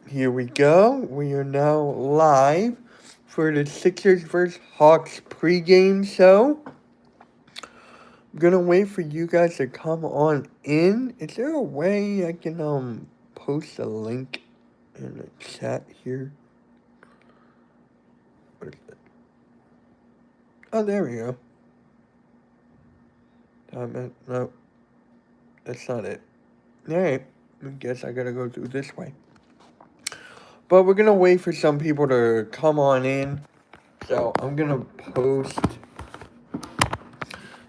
Here we go. We are now live for the Sixers vs. Hawks pregame show. I'm gonna wait for you guys to come on in. Is there a way I can post a link in the chat here? What is it? Oh, there we go. No, that's not it. Alright, I guess I gotta go through this way. But we're gonna wait for some people to come on in. So I'm gonna post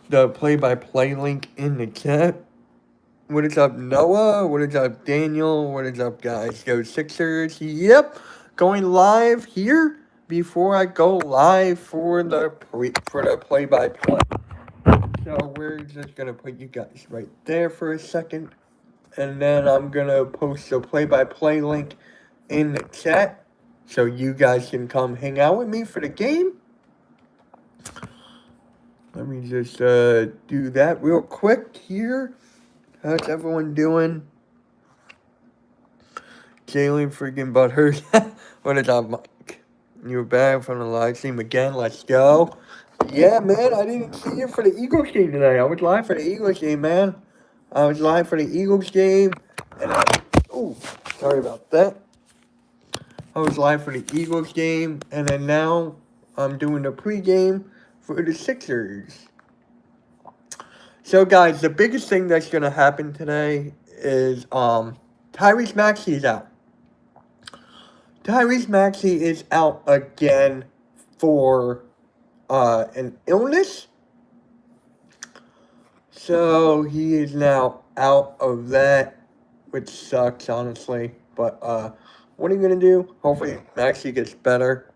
the play-by-play link in the chat. What is up, Noah? What is up, Daniel? What is up, guys? Go Sixers. Yep, going live here before I go live for the play-by-play. So we're just gonna put you guys right there for a second, and then I'm gonna post the play-by-play link in the chat so you guys can come hang out with me for the game. Let me just do that real quick here. How's everyone doing? Jalen freaking butthurt. What is up, Mike? You're back from the live stream again. Let's go. Yeah, man, I didn't see you for the Eagles game today. I was live for the Eagles game, man. I was live for the Eagles game. And sorry about that. I was live for the Eagles game. And then now I'm doing the pregame for the Sixers. So, guys, the biggest thing that's going to happen today is Tyrese Maxey is out. Tyrese Maxey is out again for an illness. So, he is now out of that, which sucks, honestly. But what are you going to do? Hopefully, Maxey gets better.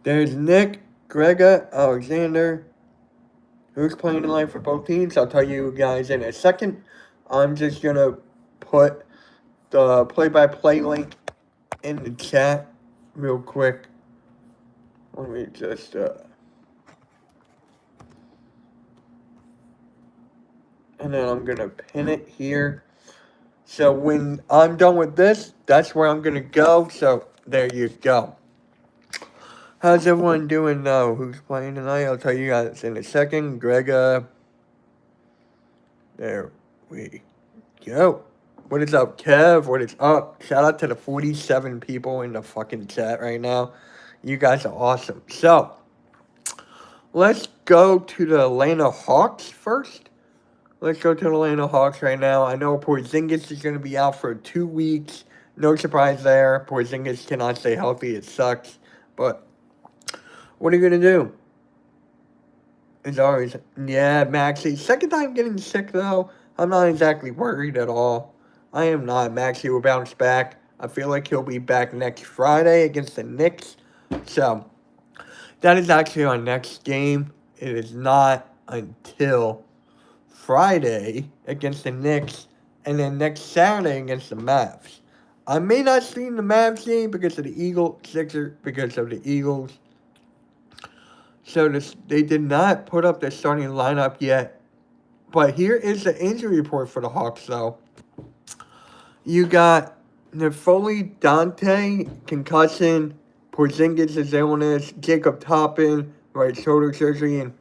There's Nick, Grega, Alexander. Who's playing tonight for both teams? I'll tell you guys in a second. I'm just going to put the play-by-play link in the chat real quick. Let me just... and then I'm going to pin it here. So when I'm done with this, that's where I'm going to go. So there you go. How's everyone doing now? Who's playing tonight? I'll tell you guys in a second. Grega. There we go. What is up, Kev? What is up? Shout out to the 47 people in the fucking chat right now. You guys are awesome. So, let's go to the Atlanta Hawks first. Let's go to the Atlanta Hawks right now. I know Porzingis is going to be out for 2 weeks. No surprise there. Porzingis cannot stay healthy. It sucks. But what are you going to do? It's always, yeah, Maxey. Second time getting sick, though. I'm not exactly worried at all. I am not. Maxey will bounce back. I feel like he'll be back next Friday against the Knicks. So, that is actually our next game. It is not until Friday against the Knicks, and then next Saturday against the Mavs. I may not see the Mavs game because of the Eagles. So they did not put up their starting lineup yet. But here is the injury report for the Hawks, though. You got Nefoli Dante, concussion, Porzingis' illness, Jacob Toppin, right shoulder surgery, and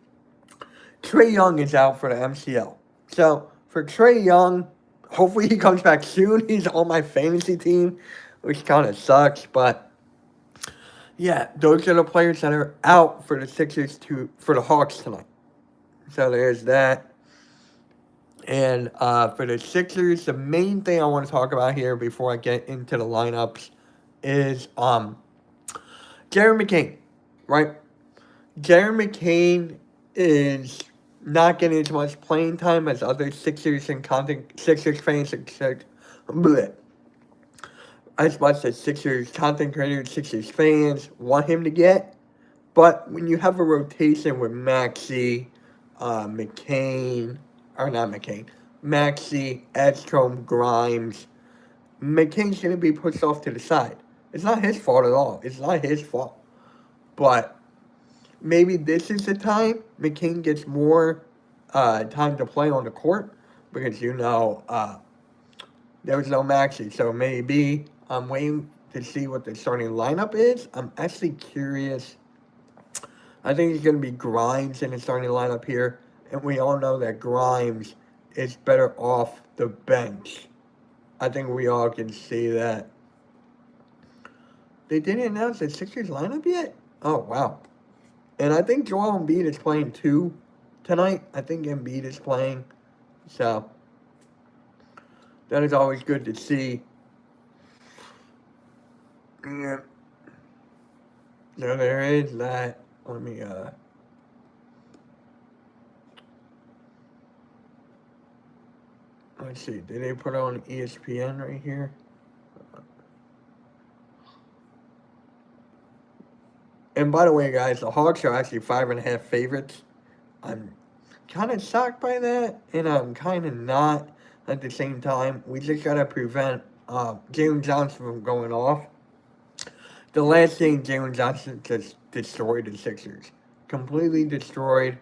Trae Young is out for the MCL. So, for Trae Young, hopefully he comes back soon. He's on my fantasy team, which kind of sucks, but yeah, those are the players that are out for the for the Hawks tonight. So there's that. And for the Sixers, the main thing I want to talk about here before I get into the lineups is Jared McCain, right? Jared McCain is not getting as much playing time as other Sixers and Sixers fans as much as Sixers content creators, Sixers fans want him to get. But when you have a rotation with Maxey, Maxey, Edstrom, Grimes, McCain's going to be pushed off to the side. It's not his fault at all. It's not his fault. But maybe this is the time McCain gets more time to play on the court because, there was no Maxey. So maybe I'm waiting to see what the starting lineup is. I'm actually curious. I think it's going to be Grimes in the starting lineup here. And we all know that Grimes is better off the bench. I think we all can see that. They didn't announce the Sixers lineup yet? Oh, wow. And I think Joel Embiid is playing too tonight. I think Embiid is playing. So, that is always good to see. Yeah. So there is that. Let me, let's see. Did they put on ESPN right here? And by the way, guys, the Hawks are actually 5.5 favorites. I'm kind of shocked by that, and I'm kind of not at the same time. We just got to prevent Jalen Johnson from going off. The last game, Jalen Johnson just destroyed the Sixers. Completely destroyed.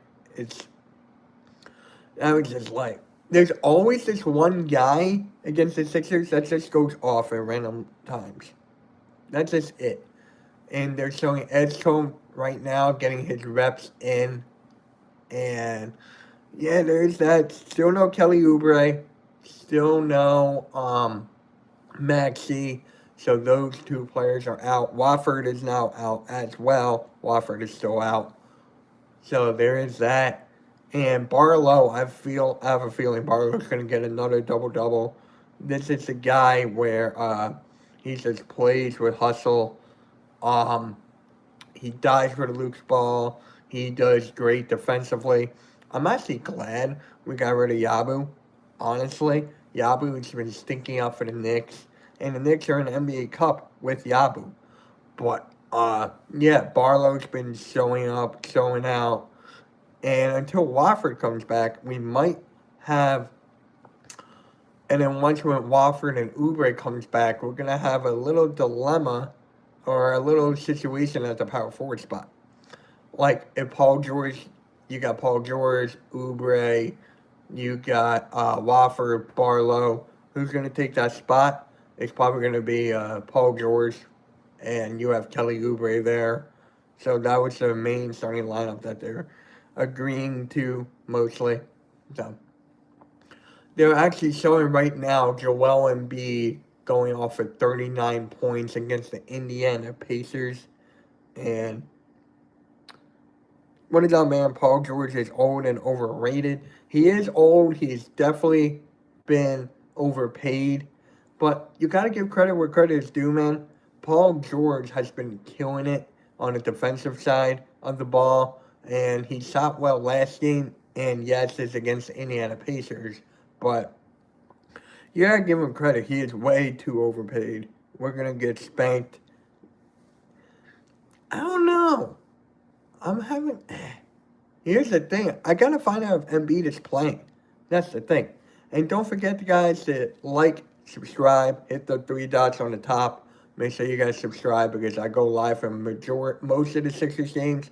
I was just like, there's always this one guy against the Sixers that just goes off at random times. That's just it. And they're showing Edgecombe right now getting his reps in. And yeah, there's that. Still no Kelly Oubre. Still no Maxey. So those two players are out. Wofford is now out as well. Wofford is still out. So there is that. And Barlow, I have a feeling Barlow's going to get another double-double. This is a guy where he just plays with hustle. He dives for the loose ball. He does great defensively. I'm actually glad we got rid of Yabu. Honestly, Yabu's been stinking up for the Knicks. And the Knicks are in the NBA Cup with Yabu. But, yeah, Barlow's been showing up, showing out. And until Wofford comes back, we might have. And then once when Wofford and Oubre comes back, we're going to have a little dilemma or a little situation at the power forward spot. Like if Paul George, you got Paul George, Oubre, you got Wofford, Barlow. Who's going to take that spot? It's probably going to be Paul George, and you have Kelly Oubre there. So that was the main starting lineup that they're agreeing to mostly. So they're actually showing right now Joel Embiid going off for 39 points against the Indiana Pacers. And what is up, man? Paul George is old and overrated. He is old. He's definitely been overpaid. But you got to give credit where credit is due, man. Paul George has been killing it on the defensive side of the ball. And he shot well last game. And yes, it's against the Indiana Pacers. But you got to give him credit. He is way too overpaid. We're going to get spanked. I don't know. Here's the thing. I got to find out if Embiid is playing. That's the thing. And don't forget, guys, to like, subscribe, hit the 3 dots on the top. Make sure you guys subscribe because I go live for most of the Sixers games.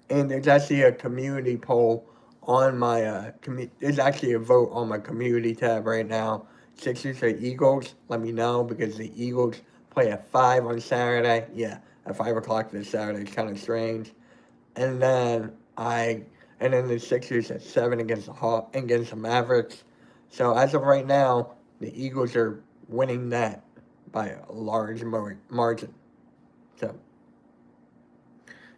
And there's actually a community poll on my, there's actually a vote on my community tab right now. Sixers or Eagles, let me know because the Eagles play at 5 on Saturday. Yeah, at 5 o'clock this Saturday. It's kind of strange. And then the Sixers at 7 against the Mavericks. So as of right now, the Eagles are winning that by a large margin. So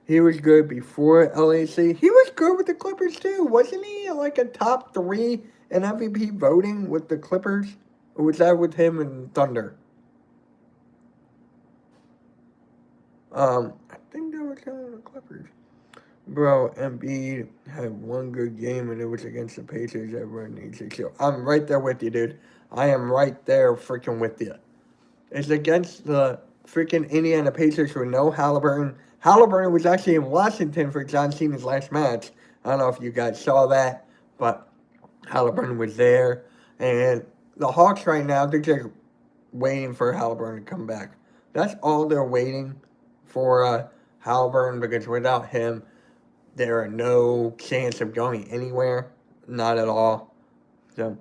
he was good before LAC. He was good with the Clippers too, wasn't he? Like a top 3 in MVP voting with the Clippers, or was that with him and Thunder? I think that was him and the Clippers. Bro, Embiid had one good game, and it was against the Pacers. Everyone needs to kill. I'm right there with you, dude. I am right there freaking with you. It's against the freaking Indiana Pacers with no Halliburton. Halliburton was actually in Washington for John Cena's last match. I don't know if you guys saw that, but Halliburton was there. And the Hawks right now, they're just waiting for Halliburton to come back. That's all they're waiting for Halliburton, because without him, there are no chance of going anywhere. Not at all. So,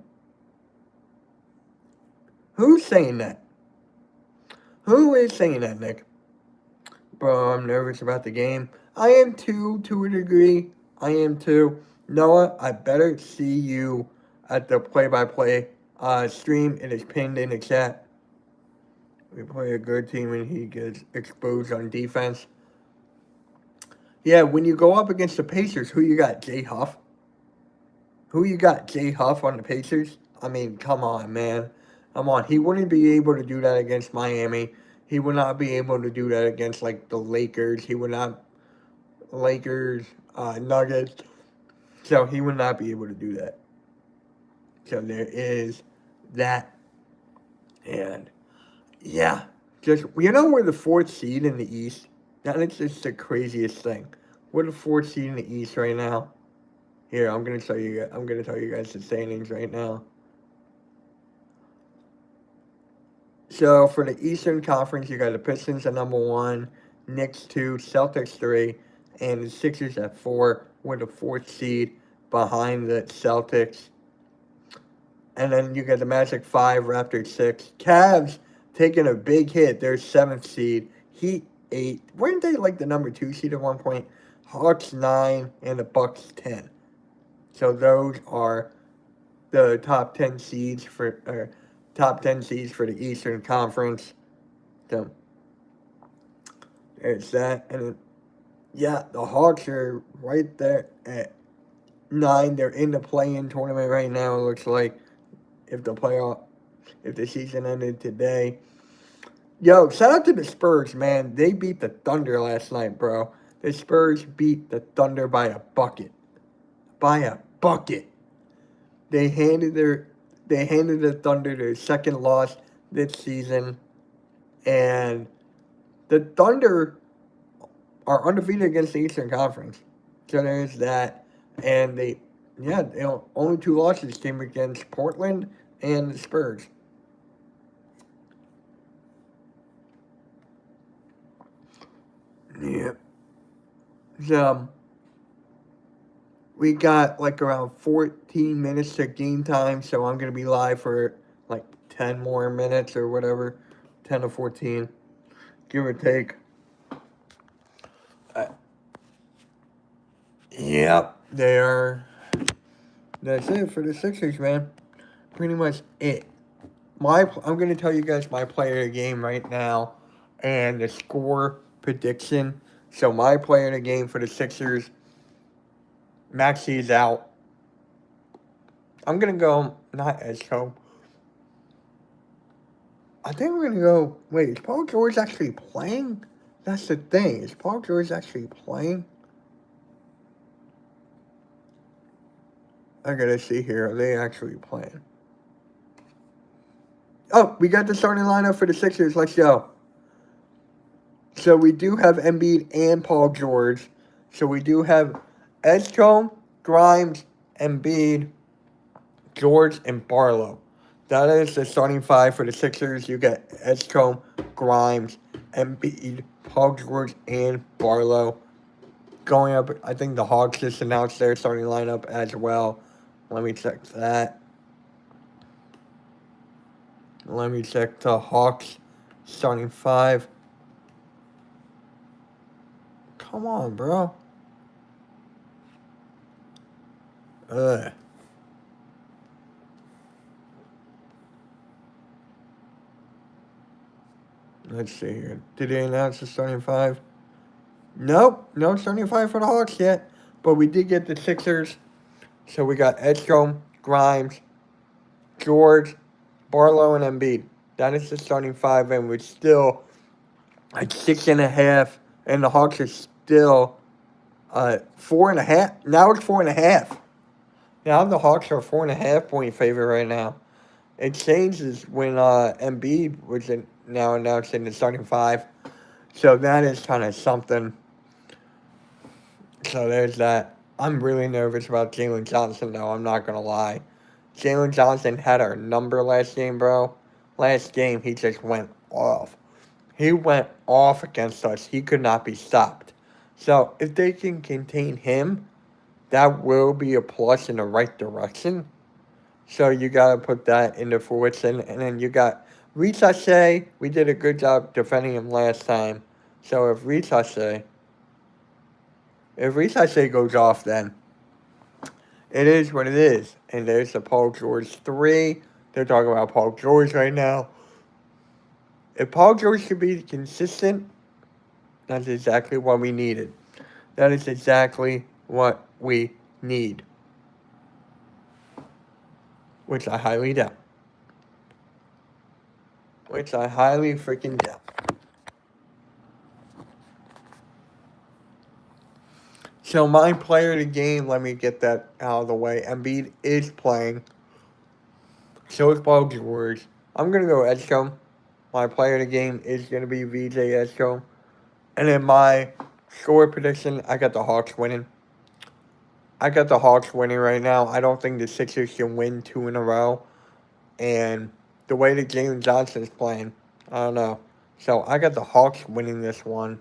who's saying that? Who is saying that, Nick? Bro, I'm nervous about the game. I am too, to a degree. I am too. Noah, I better see you at the play-by-play stream. It is pinned in the chat. We play a good team and he gets exposed on defense. Yeah, when you go up against the Pacers, who you got? Jay Huff? Who you got? Jay Huff on the Pacers? I mean, come on, man. Come on. He wouldn't be able to do that against Miami. He would not be able to do that against, like, the Lakers. He would not. Lakers, Nuggets. So he would not be able to do that. So there is that. And, yeah. Just, we're the fourth seed in the East. That is just the craziest thing. We're the fourth seed in the East right now. Here, I'm gonna tell you guys the standings right now. So for the Eastern Conference, you got the Pistons at number 1, Knicks 2, Celtics 3, and the Sixers at 4 with the fourth seed behind the Celtics. And then you got the Magic 5, Raptors 6. Cavs taking a big hit. They're 7th seed. Heat 8. Weren't they like the number 2 seed at one point? Hawks 9 and the Bucks 10. So those are the top 10 seeds for the Eastern Conference. So there's that. And yeah, the Hawks are right there at 9. They're in the play-in tournament right now, it looks like, if the season ended today. Yo, shout out to the Spurs, man. They beat the Thunder last night, bro. The Spurs beat the Thunder by a bucket. They handed the Thunder their second loss this season, and the Thunder are undefeated against the Eastern Conference. So there's that, and only 2 losses came against Portland and the Spurs. Yeah. So we got like around 14 minutes to game time, so I'm going to be live for like 10 more minutes or whatever, 10 to 14, give or take. Yep, that's it for the Sixers, man. Pretty much it. I'm going to tell you guys my player of the game right now and the score prediction. So my player of the game for the Sixers, Maxey is out. I'm going to go, not Esco. I think we're going to go, wait, is Paul George actually playing? That's the thing. Is Paul George actually playing? I got to see here. Are they actually playing? Oh, we got the starting lineup for the Sixers. Let's go. So we do have Embiid and Paul George. So we do have Esco, Grimes, Embiid, George, and Barlow. That is the starting 5 for the Sixers. You got Esco, Grimes, Embiid, Paul George, and Barlow. Going up, I think the Hawks just announced their starting lineup as well. Let me check that. Let me check the Hawks starting 5. Come on, bro. Let's see here. Did they announce the starting 5? Nope. No starting 5 for the Hawks yet. But we did get the Sixers. So we got Edstrom, Grimes, George, Barlow, and Embiid. That is the starting 5, and we're still at 6.5, and the Hawks are still 4.5. Now it's 4.5. Now the Hawks are 4.5 point favorite right now. It changes when Embiid was now announced in the starting 5. So that is kind of something. So there's that. I'm really nervous about Jalen Johnson, though. I'm not going to lie. Jalen Johnson had our number last game, bro. Last game, he just went off. He went off against us. He could not be stopped. So if they can contain him, that will be a plus in the right direction. So you got to put that into fruition. And then you got Ricochet, we did a good job defending him last time. So if Ricochet goes off, then it is what it is. And there's the Paul George 3. They're talking about Paul George right now. If Paul George could be consistent, that's exactly what we needed. That is exactly what we need. Which I highly doubt. Which I highly freaking doubt. So my player of the game, let me get that out of the way. Embiid is playing. So is Paul George. I'm going to go Edgecombe. My player of the game is going to be VJ Edgecombe. And in my score prediction, I got the Hawks winning. Right now. I don't think the Sixers can win 2 in a row. And the way that James Johnson is playing, I don't know. So I got the Hawks winning this one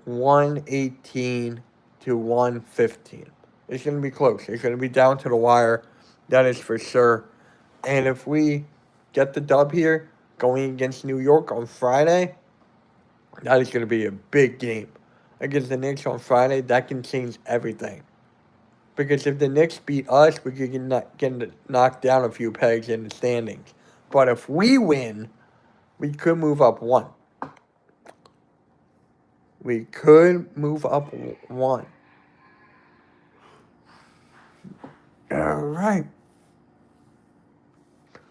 118 to 115. It's going to be close. It's going to be down to the wire. That is for sure. And if we get the dub here, going against New York on Friday, that is going to be a big game. Against the Knicks on Friday, that can change everything. Because if the Knicks beat us, we could get knocked down a few pegs in the standings. But if we win, we could move up one. We could move up one. All right.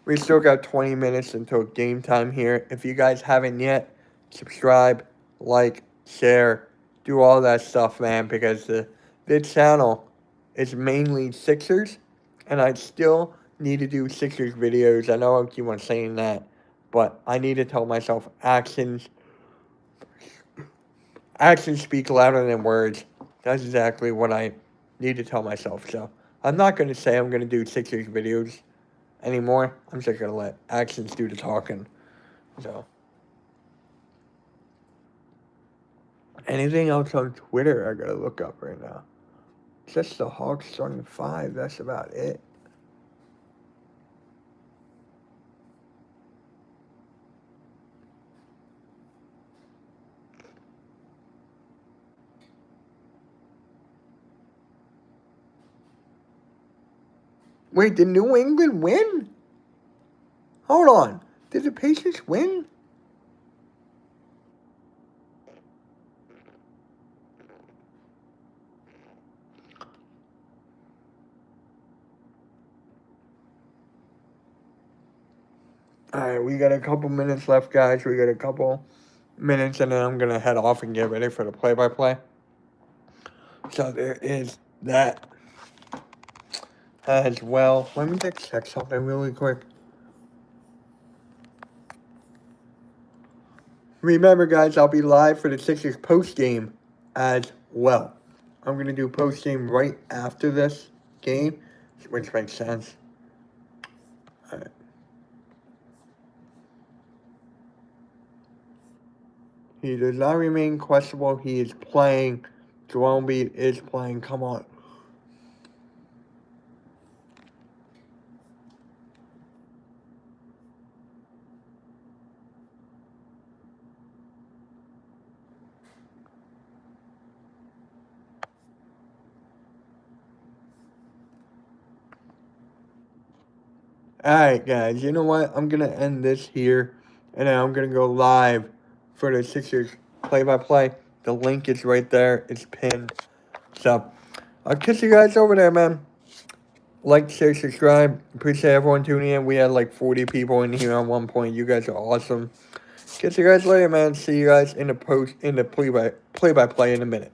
We still got 20 minutes until game time here. If you guys haven't yet, subscribe, like, share, do all that stuff, man. Because the channel is mainly Sixers, and I still need to do Sixers videos. I know I keep on saying that, but I need to tell myself actions speak louder than words. That's exactly what I need to tell myself. So I'm not going to say I'm going to do Sixers videos anymore. I'm just going to let actions do the talking. So anything else on Twitter I got to look up right now? Just the Hawks starting 5. That's about it. Wait, did New England win? Hold on. Did the Pacers win? Alright, we got a couple minutes left, guys. We got a couple minutes, and then I'm going to head off and get ready for the play-by-play. So there is that as well. Let me just check something really quick. Remember, guys, I'll be live for the Sixers post-game as well. I'm going to do post-game right after this game, which makes sense. All right. He does not remain questionable. He is playing. Joel Embiid is playing. Come on. Alright, guys. You know what? I'm going to end this here. And then I'm going to go live for the Sixers play-by-play. The link is right there. It's pinned. So, I'll catch you guys over there, man. Like, share, subscribe. Appreciate everyone tuning in. We had like 40 people in here at one point. You guys are awesome. Catch you guys later, man. See you guys in the play-by-play in a minute.